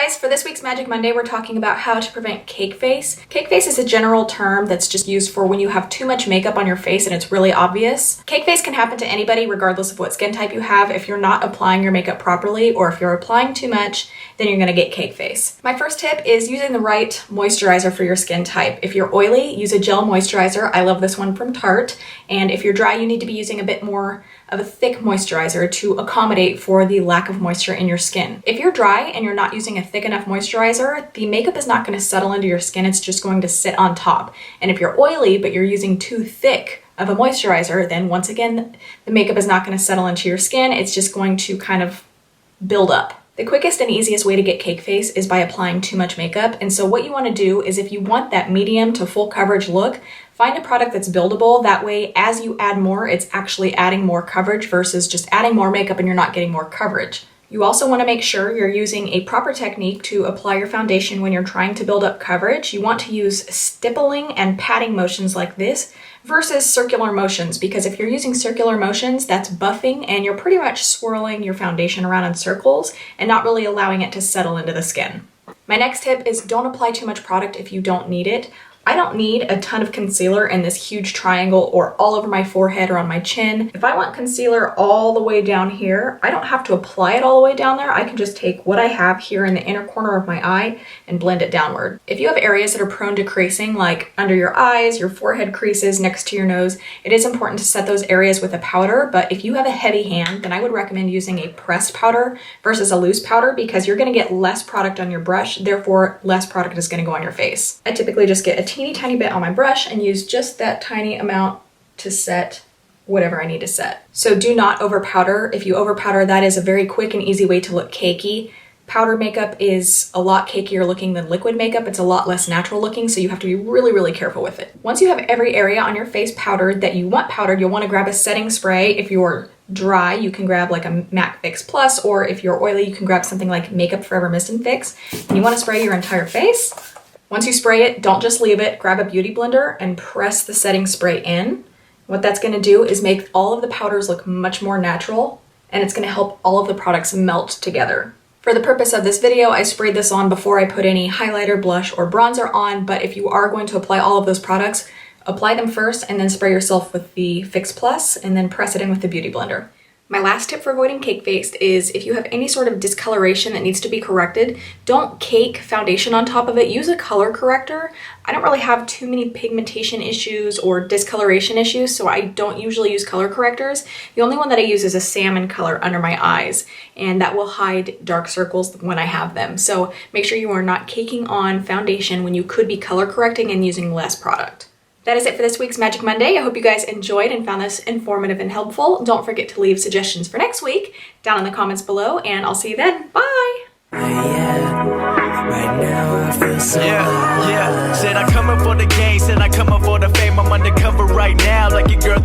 guys, for this week's Magic Monday, we're talking about how to prevent cake face. Cake face is a general term that's just used for when you have too much makeup on your face and it's really obvious. Cake face can happen to anybody regardless of what skin type you have if you're not applying your makeup properly, or if you're applying too much, then you're gonna get cake face. My first tip is using the right moisturizer for your skin type. If you're oily, use a gel moisturizer. I love this one from Tarte. And if you're dry, you need to be using a bit more of a thick moisturizer to accommodate for the lack of moisture in your skin. If you're dry and you're not using a thick enough moisturizer, the makeup is not going to settle into your skin, it's just going to sit on top. And if you're oily but you're using too thick of a moisturizer, then once again, the makeup is not going to settle into your skin, it's just going to kind of build up. The quickest and easiest way to get cake face is by applying too much makeup. And so what you want to do is, if you want that medium to full coverage look, find a product that's buildable. That way, as you add more, it's actually adding more coverage versus just adding more makeup and you're not getting more coverage. You also want to make sure you're using a proper technique to apply your foundation when you're trying to build up coverage. You want to use stippling and patting motions like this versus circular motions, because if you're using circular motions, that's buffing and you're pretty much swirling your foundation around in circles and not really allowing it to settle into the skin. My next tip is don't apply too much product if you don't need it. I don't need a ton of concealer in this huge triangle or all over my forehead or on my chin. If I want concealer all the way down here, I don't have to apply it all the way down there. I can just take what I have here in the inner corner of my eye and blend it downward. If you have areas that are prone to creasing, like under your eyes, your forehead creases, next to your nose, it is important to set those areas with a powder. But if you have a heavy hand, then I would recommend using a pressed powder versus a loose powder, because you're gonna get less product on your brush, therefore less product is gonna go on your face. I typically just get a teeny tiny bit on my brush and use just that tiny amount to set whatever I need to set. So do not over powder. If you over powder, that is a very quick and easy way to look cakey. Powder makeup is a lot cakier looking than liquid makeup. It's a lot less natural looking, so you have to be really, really careful with it. Once you have every area on your face powdered that you want powdered, you'll want to grab a setting spray. If you're dry, you can grab like a MAC Fix Plus, or if you're oily, you can grab something like Makeup Forever Mist and Fix. And you want to spray your entire face. Once you spray it, don't just leave it. Grab a beauty blender and press the setting spray in. What that's going to do is make all of the powders look much more natural, and it's going to help all of the products melt together. For the purpose of this video, I sprayed this on before I put any highlighter, blush, or bronzer on, but if you are going to apply all of those products, apply them first and then spray yourself with the Fix Plus and then press it in with the beauty blender. My last tip for avoiding cake face is, if you have any sort of discoloration that needs to be corrected, don't cake foundation on top of it. Use a color corrector. I don't really have too many pigmentation issues or discoloration issues, so I don't usually use color correctors. The only one that I use is a salmon color under my eyes, and that will hide dark circles when I have them. So make sure you are not caking on foundation when you could be color correcting and using less product. That is it for this week's Magic Monday. I hope you guys enjoyed and found this informative and helpful. Don't forget to leave suggestions for next week down in the comments below, and I'll see you then. Bye! Right now I feel so yeah. Said I come up for the game, said I come up for the fame. I'm undercover right now like your girl.